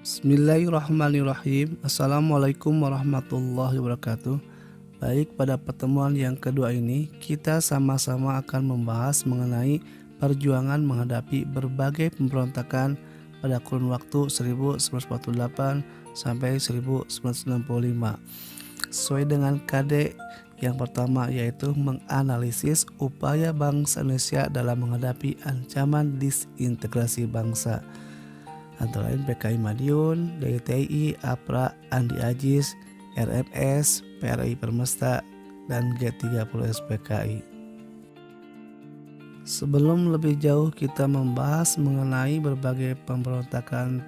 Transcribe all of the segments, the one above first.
Bismillahirrahmanirrahim. Assalamualaikum warahmatullahi wabarakatuh. Baik, pada pertemuan yang kedua ini kita sama-sama akan membahas mengenai perjuangan menghadapi berbagai pemberontakan pada kurun waktu 1948 sampai 1965. Sesuai dengan KD yang pertama, yaitu menganalisis upaya bangsa Indonesia dalam menghadapi ancaman disintegrasi bangsa, antara lain PKI Madiun, DITI, APRA, Andi Ajis, RMS, PRI Permesta, dan G30 SPKI. Sebelum lebih jauh kita membahas mengenai berbagai pemberontakan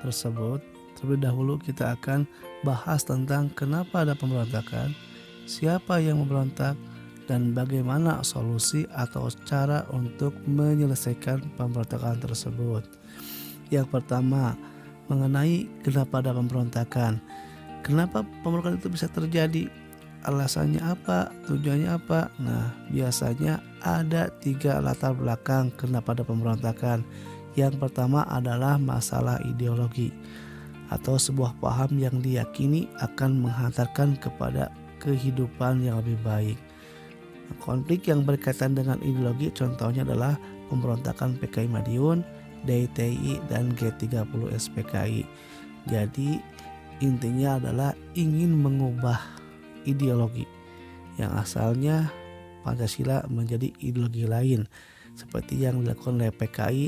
tersebut, terlebih dahulu kita akan bahas tentang kenapa ada pemberontakan, siapa yang memberontak, dan bagaimana solusi atau cara untuk menyelesaikan pemberontakan tersebut. Yang pertama, mengenai kenapa ada pemberontakan. Kenapa pemberontakan itu bisa terjadi? Alasannya apa? Tujuannya apa? Nah, biasanya ada 3 latar belakang kenapa ada pemberontakan. Yang pertama adalah masalah ideologi atau sebuah paham yang diyakini akan menghantarkan kepada kehidupan yang lebih baik. Konflik yang berkaitan dengan ideologi contohnya adalah pemberontakan PKI Madiun, DITI, dan G30 SPKI. Jadi intinya adalah ingin mengubah ideologi yang asalnya Pancasila menjadi ideologi lain, seperti yang dilakukan oleh PKI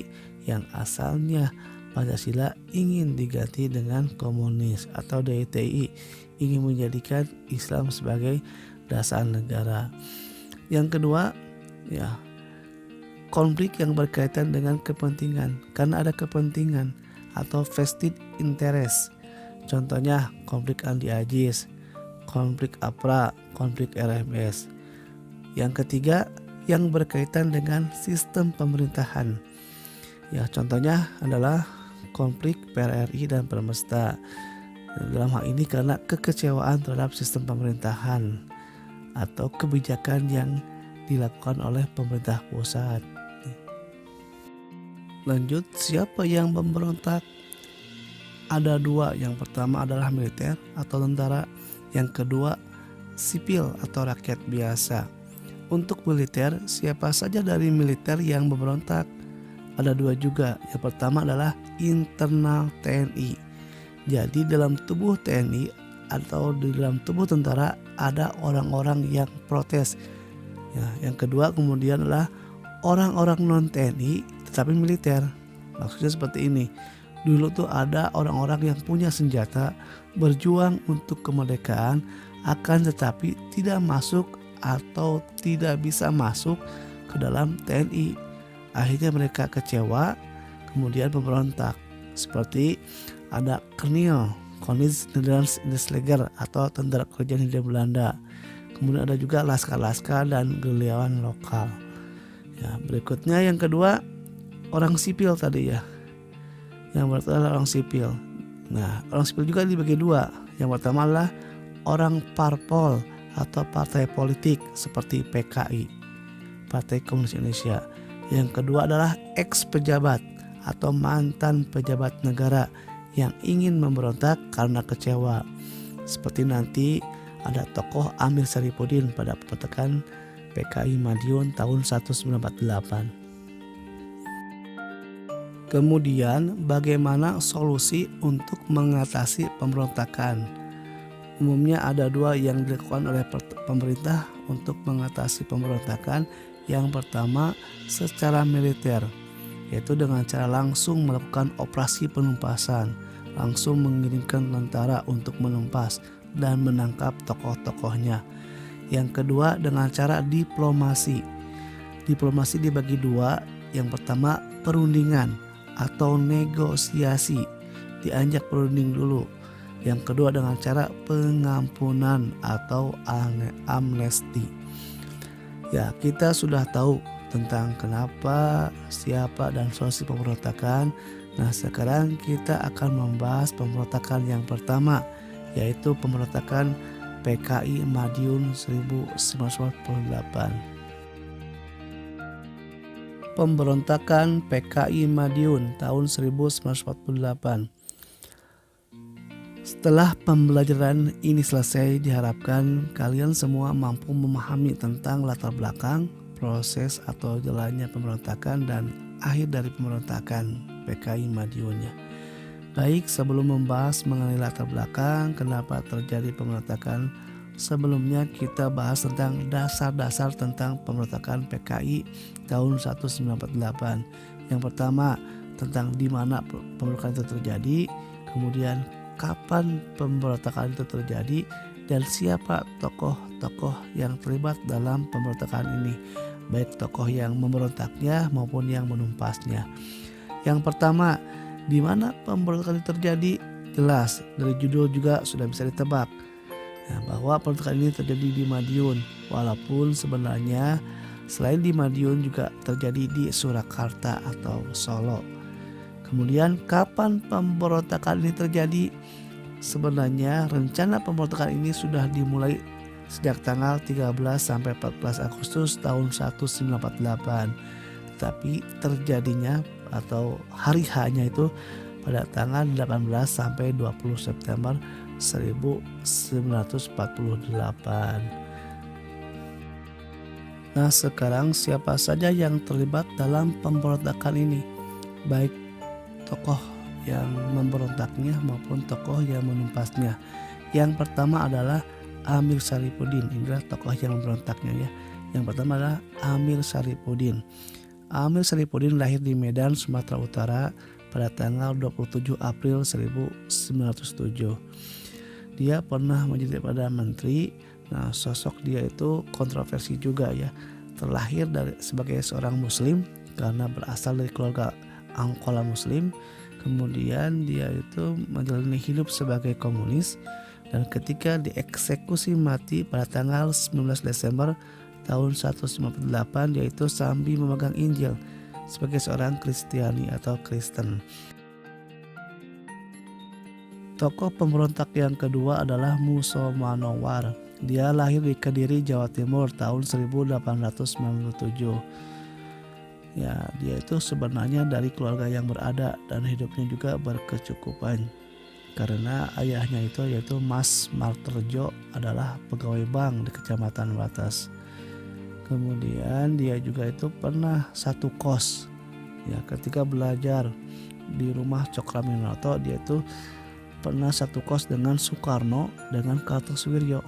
yang asalnya Pancasila ingin diganti dengan komunis, atau DITI ingin menjadikan Islam sebagai dasar negara. Yang kedua, konflik yang berkaitan dengan kepentingan, karena ada kepentingan atau vested interest. Contohnya konflik Andi Ajis, konflik APRA, konflik RMS. Yang ketiga, yang berkaitan dengan sistem pemerintahan. Contohnya adalah konflik PRRI dan Permesta. Dalam hal ini karena kekecewaan terhadap sistem pemerintahan atau kebijakan yang dilakukan oleh pemerintah pusat. Lanjut, siapa yang memberontak? Ada 2. Yang pertama adalah militer atau tentara. Yang kedua sipil atau rakyat biasa. Untuk militer, siapa saja dari militer yang memberontak? Ada 2 juga. Yang pertama adalah internal TNI. Jadi dalam tubuh TNI atau di dalam tubuh tentara ada orang-orang yang protes. Yang kedua kemudian adalah orang-orang non TNI tetapi militer. Maksudnya seperti ini. Dulu tuh ada orang-orang yang punya senjata berjuang untuk kemerdekaan, akan tetapi tidak masuk atau tidak bisa masuk ke dalam TNI. Akhirnya mereka kecewa, kemudian memberontak. Seperti ada Kolonel Nederlands Indesleger atau tentara kerajaan Hindia Belanda. Kemudian ada juga laskar-laskar dan gerilyawan lokal. Berikutnya yang kedua, orang sipil tadi ya. Yang pertama adalah orang sipil. Nah, orang sipil juga dibagi 2. Yang pertama adalah orang parpol atau partai politik seperti PKI, Partai Komunis Indonesia. Yang kedua adalah ex-pejabat atau mantan pejabat negara yang ingin memberontak karena kecewa. Seperti nanti ada tokoh Amir Syarifuddin pada pemberontakan PKI Madiun tahun 1948. Kemudian bagaimana solusi untuk mengatasi pemberontakan? Umumnya ada 2 yang dilakukan oleh pemerintah untuk mengatasi pemberontakan. Yang pertama secara militer, yaitu dengan cara langsung melakukan operasi penumpasan, langsung mengirimkan tentara untuk menumpas dan menangkap tokoh-tokohnya. Yang kedua dengan cara diplomasi. Diplomasi dibagi 2. Yang pertama perundingan atau negosiasi, diajak berunding dulu. Yang kedua dengan cara pengampunan atau amnesti. Kita sudah tahu tentang kenapa, siapa, dan solusi pemberontakan. Nah, sekarang kita akan membahas pemberontakan yang pertama, yaitu pemberontakan PKI Madiun 1948. Pemberontakan PKI Madiun tahun 1948. Setelah pembelajaran ini selesai, diharapkan kalian semua mampu memahami tentang latar belakang, proses atau jalannya pemberontakan dan akhir dari pemberontakan PKI Madiun ya. Baik, sebelum membahas mengenai latar belakang kenapa terjadi pemberontakan, sebelumnya kita bahas tentang dasar-dasar tentang pemberontakan PKI tahun 1948. Yang pertama, tentang di mana pemberontakan itu terjadi, kemudian kapan pemberontakan itu terjadi, dan siapa tokoh-tokoh yang terlibat dalam pemberontakan ini, baik tokoh yang memberontaknya maupun yang menumpasnya. Yang pertama, di mana pemberontakan itu terjadi? Jelas dari judul juga sudah bisa ditebak bahwa pemberontakan ini terjadi di Madiun, walaupun sebenarnya selain di Madiun juga terjadi di Surakarta atau Solo. Kemudian kapan pemberontakan ini terjadi? Sebenarnya rencana pemberontakan ini sudah dimulai sejak tanggal 13 sampai 14 Agustus tahun 1948. Tetapi terjadinya atau hari H-nya itu pada tanggal 18 sampai 20 September 1948. Nah, sekarang siapa saja yang terlibat dalam pemberontakan ini? Baik tokoh yang memberontaknya maupun tokoh yang menumpasnya. Yang pertama adalah Amir Syarifuddin. Inilah tokoh yang memberontaknya ya. Yang pertama adalah Amir Syarifuddin. Amir Syarifuddin lahir di Medan, Sumatera Utara pada tanggal 27 April 1907. Dia pernah menjadi Perdana Menteri. Nah, sosok dia itu kontroversi juga ya. Terlahir sebagai seorang muslim karena berasal dari keluarga Angkola Muslim. Kemudian dia itu menjalani hidup sebagai komunis, dan ketika dieksekusi mati pada tanggal 19 Desember tahun 1998, dia itu sambil memegang Injil sebagai seorang Kristiani atau Kristen. Tokoh pemberontak yang kedua adalah Musa Manowar. Dia lahir di Kediri, Jawa Timur tahun 1897. Ya, dia itu sebenarnya dari keluarga yang berada dan hidupnya juga berkecukupan. Karena ayahnya itu yaitu Mas Marterjo adalah pegawai bank di Kecamatan Wates. Kemudian dia juga itu pernah satu kos. Ya, ketika belajar di rumah Cokraminoto, dia itu pernah satu kos dengan Soekarno dengan Kartosuwiryo.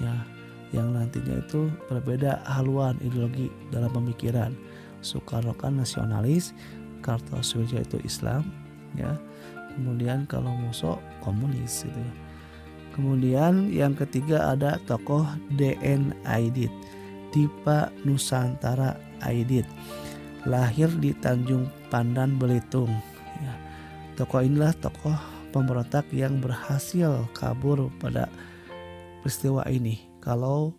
Ya, yang nantinya itu berbeda haluan ideologi dalam pemikiran. Soekarno kan nasionalis, Kartosuwiryo itu Islam, ya. Kemudian kalau Muso komunis gitu ya. Kemudian yang ketiga ada tokoh DN Aidit, Dipa Nusantara Aidit. Lahir di Tanjung Pandan, Belitung. Ya. Tokoh inilah tokoh pemberontak yang berhasil kabur pada peristiwa ini. Kalau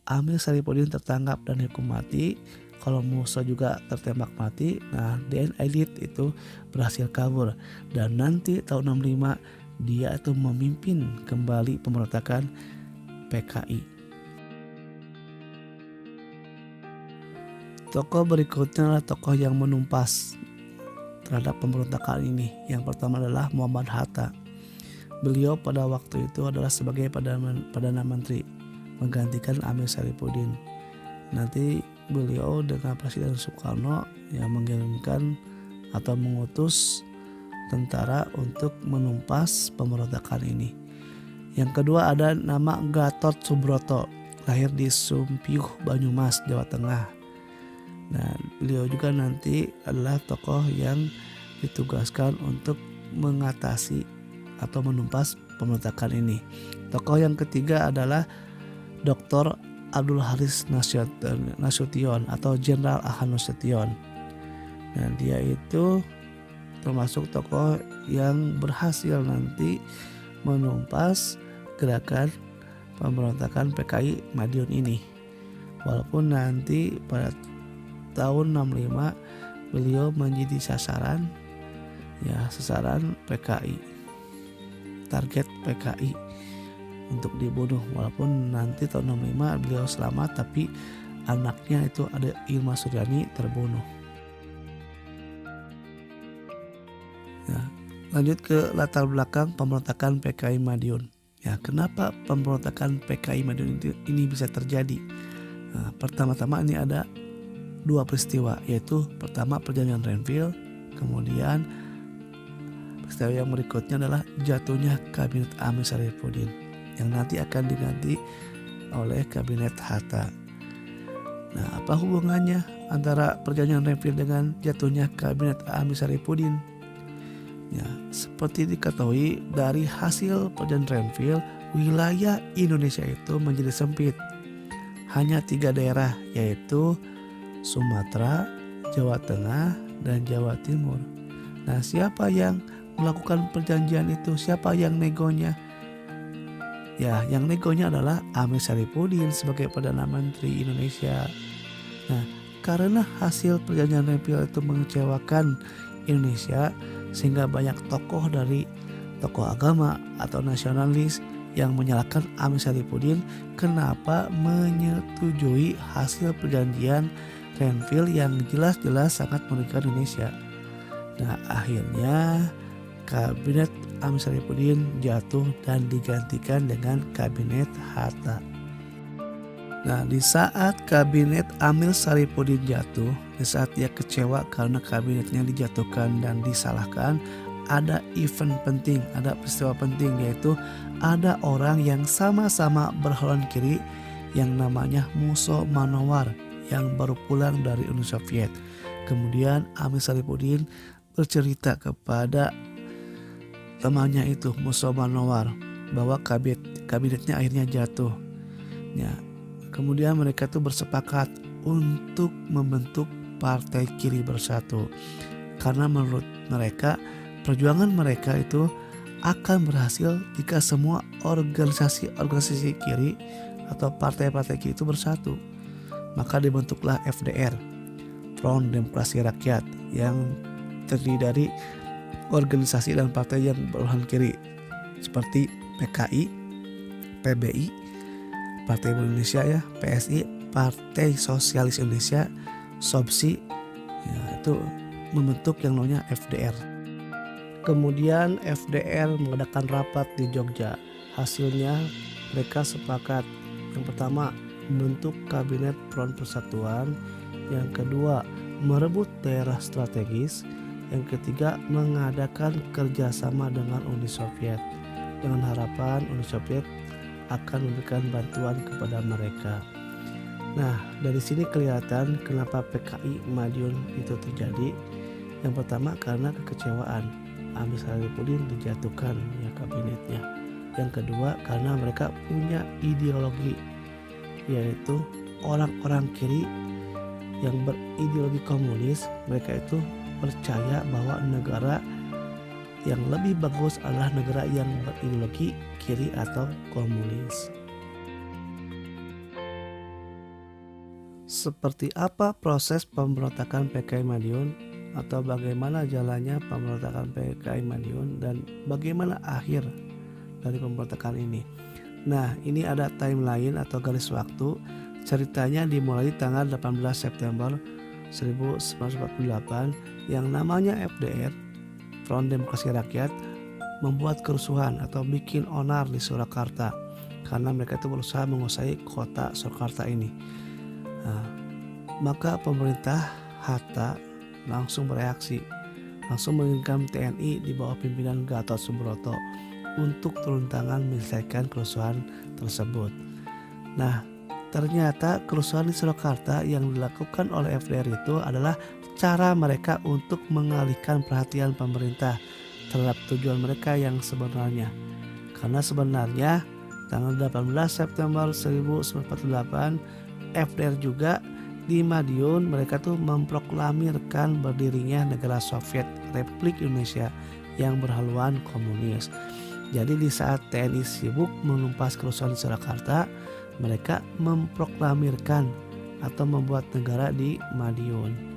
Amir Syarifuddin tertangkap dan dihukum mati, kalau Musa juga tertembak mati, nah DN Aidit itu berhasil kabur, dan nanti tahun 65 dia itu memimpin kembali pemberontakan PKI. Tokoh berikutnya adalah tokoh yang menumpas terhadap pemberontakan ini. Yang pertama adalah Muhammad Hatta. Beliau pada waktu itu adalah sebagai Perdana Menteri menggantikan Amir Syarifuddin. Nanti beliau dengan Presiden Soekarno yang mengirimkan atau mengutus tentara untuk menumpas pemberontakan ini. Yang kedua ada nama Gatot Subroto, lahir di Sumpiuh, Banyumas, Jawa Tengah. Nah, beliau juga nanti adalah tokoh yang ditugaskan untuk mengatasi atau menumpas pemberontakan ini. Tokoh yang ketiga adalah Dr. Abdul Haris Nasution atau Jenderal Ahmad Nasution. Nah, dia itu termasuk tokoh yang berhasil nanti menumpas gerakan pemberontakan PKI Madiun ini. Walaupun nanti pada tahun 65 beliau menjadi sasaran PKI, target PKI untuk dibunuh. Walaupun nanti tahun 65 beliau selamat, tapi anaknya itu ada Irma Suryani terbunuh. Nah, Lanjut ke latar belakang pemberontakan PKI Madiun. Ya, kenapa pemberontakan PKI Madiun ini bisa terjadi? Nah, pertama-tama ini ada dua peristiwa, yaitu pertama perjanjian Renville, kemudian peristiwa yang berikutnya adalah jatuhnya kabinet Amir Syarifuddin yang nanti akan diganti oleh kabinet Hatta. Nah, apa hubungannya antara perjanjian Renville dengan jatuhnya kabinet Amir Syarifuddin? Ya, seperti diketahui dari hasil perjanjian Renville, wilayah Indonesia itu menjadi sempit. Hanya 3 daerah, yaitu Sumatera, Jawa Tengah, dan Jawa Timur. Nah, siapa yang melakukan perjanjian itu? Siapa yang negonya? Ya, yang negonya adalah Amir Syarifuddin sebagai Perdana Menteri Indonesia. Nah, karena hasil perjanjian Renville itu mengecewakan Indonesia, sehingga banyak tokoh agama atau nasionalis yang menyalahkan Amir Syarifuddin kenapa menyetujui hasil perjanjian Renville yang jelas-jelas sangat merugikan Indonesia. Nah, akhirnya kabinet Amir Syarifuddin jatuh dan digantikan dengan kabinet Hatta. Nah, di saat kabinet Amir Syarifuddin jatuh, di saat dia kecewa karena kabinetnya dijatuhkan dan disalahkan, ada event penting, ada peristiwa penting, yaitu ada orang yang sama-sama berhaluan kiri yang namanya Musa Manowar yang baru pulang dari Uni Soviet. Kemudian Amir Syarifuddin bercerita kepada temannya itu, Musa Manowar, bahwa kabinetnya akhirnya jatuh. Ya, kemudian mereka tuh bersepakat untuk membentuk Partai Kiri Bersatu, karena menurut mereka perjuangan mereka itu akan berhasil jika semua organisasi kiri atau partai-partai kiri itu bersatu. Maka dibentuklah FDR, Front Demokrasi Rakyat, yang terdiri dari organisasi dan partai yang berhaluan kiri seperti PKI, PBI, Partai Buruh Indonesia ya, PSI, Partai Sosialis Indonesia, SOBSI, ya, itu membentuk yang namanya FDR. Kemudian FDR mengadakan rapat di Jogja. Hasilnya mereka sepakat, yang pertama membentuk kabinet Front Persatuan, yang kedua merebut daerah strategis, yang ketiga mengadakan kerjasama dengan Uni Soviet dengan harapan Uni Soviet akan memberikan bantuan kepada mereka. Nah, dari sini kelihatan kenapa PKI Madiun itu terjadi. Yang pertama karena kekecewaan Amir Syarifuddin dijatuhkan ya kabinetnya. Yang kedua karena mereka punya ideologi, yaitu orang-orang kiri yang berideologi komunis. Mereka itu percaya bahwa negara yang lebih bagus adalah negara yang berideologi kiri atau komunis. Seperti apa proses pemberontakan PKI Madiun, atau bagaimana jalannya pemberontakan PKI Madiun, dan bagaimana akhir dari pemberontakan ini? Nah, ini ada timeline atau garis waktu. Ceritanya dimulai tanggal 18 September 1948 yang namanya FDR, Front Demokrasi Rakyat, membuat kerusuhan atau bikin onar di Surakarta karena mereka itu berusaha menguasai kota Surakarta ini. Nah, maka pemerintah Hatta langsung bereaksi, langsung mengirimkan TNI di bawah pimpinan Gatot Subroto untuk turun tangan menyelesaikan kerusuhan tersebut. Nah, ternyata kerusuhan di Surakarta yang dilakukan oleh FDR itu adalah cara mereka untuk mengalihkan perhatian pemerintah terhadap tujuan mereka yang sebenarnya. Karena sebenarnya tanggal 18 September 1948 FDR juga di Madiun mereka tuh memproklamirkan berdirinya negara Soviet Republik Indonesia yang berhaluan komunis. Jadi di saat TNI sibuk menumpas kerusuhan di Surakarta, mereka memproklamirkan atau membuat negara di Madiun.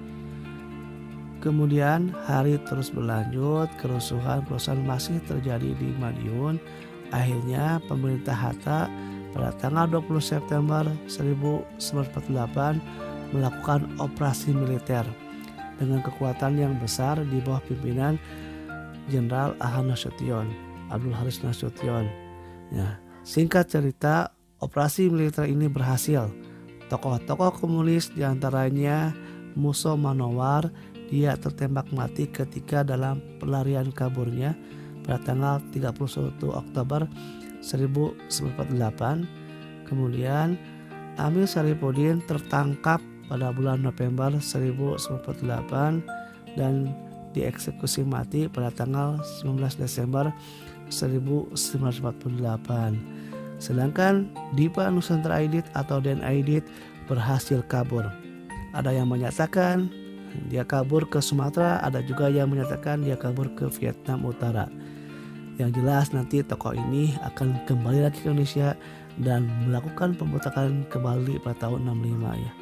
Kemudian hari terus berlanjut, kerusuhan masih terjadi di Madiun. Akhirnya pemerintah Hatta pada tanggal 20 September 1948 melakukan operasi militer dengan kekuatan yang besar di bawah pimpinan Jenderal Ahmad Nasution, Abdul Haris Nasution. Ya, singkat cerita, operasi militer ini berhasil. Tokoh-tokoh komunis diantaranya Muso Manowar, dia tertembak mati ketika dalam pelarian kaburnya pada tanggal 31 Oktober 1948. Kemudian Amir Syarifuddin tertangkap pada bulan November 1948 dan dieksekusi mati pada tanggal 19 Desember 1948. Sedangkan Dipa Nusantara Aidit atau Den Aidit berhasil kabur. Ada yang menyatakan dia kabur ke Sumatera, ada juga yang menyatakan dia kabur ke Vietnam Utara. Yang jelas nanti tokoh ini akan kembali lagi ke Indonesia dan melakukan pemberontakan kembali pada tahun 65 ya.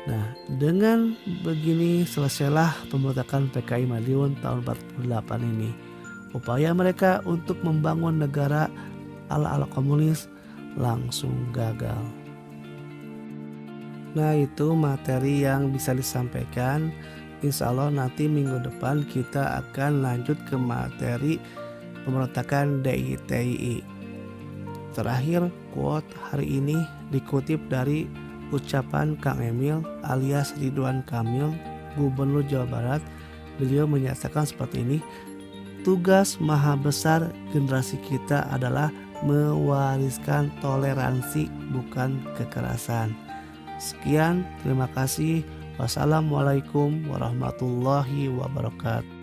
Nah, dengan begini selesailah pemberontakan PKI Madiun tahun 48 ini. Upaya mereka untuk membangun negara ala-ala komunis langsung gagal. Nah, itu materi yang bisa disampaikan. Insya Allah nanti minggu depan kita akan lanjut ke materi pemberontakan DITII. Terakhir, quote hari ini dikutip dari ucapan Kang Emil alias Ridwan Kamil, Gubernur Jawa Barat. Beliau menyatakan seperti ini, tugas maha besar generasi kita adalah mewariskan toleransi bukan kekerasan. Sekian, terima kasih. Wassalamualaikum warahmatullahi wabarakatuh.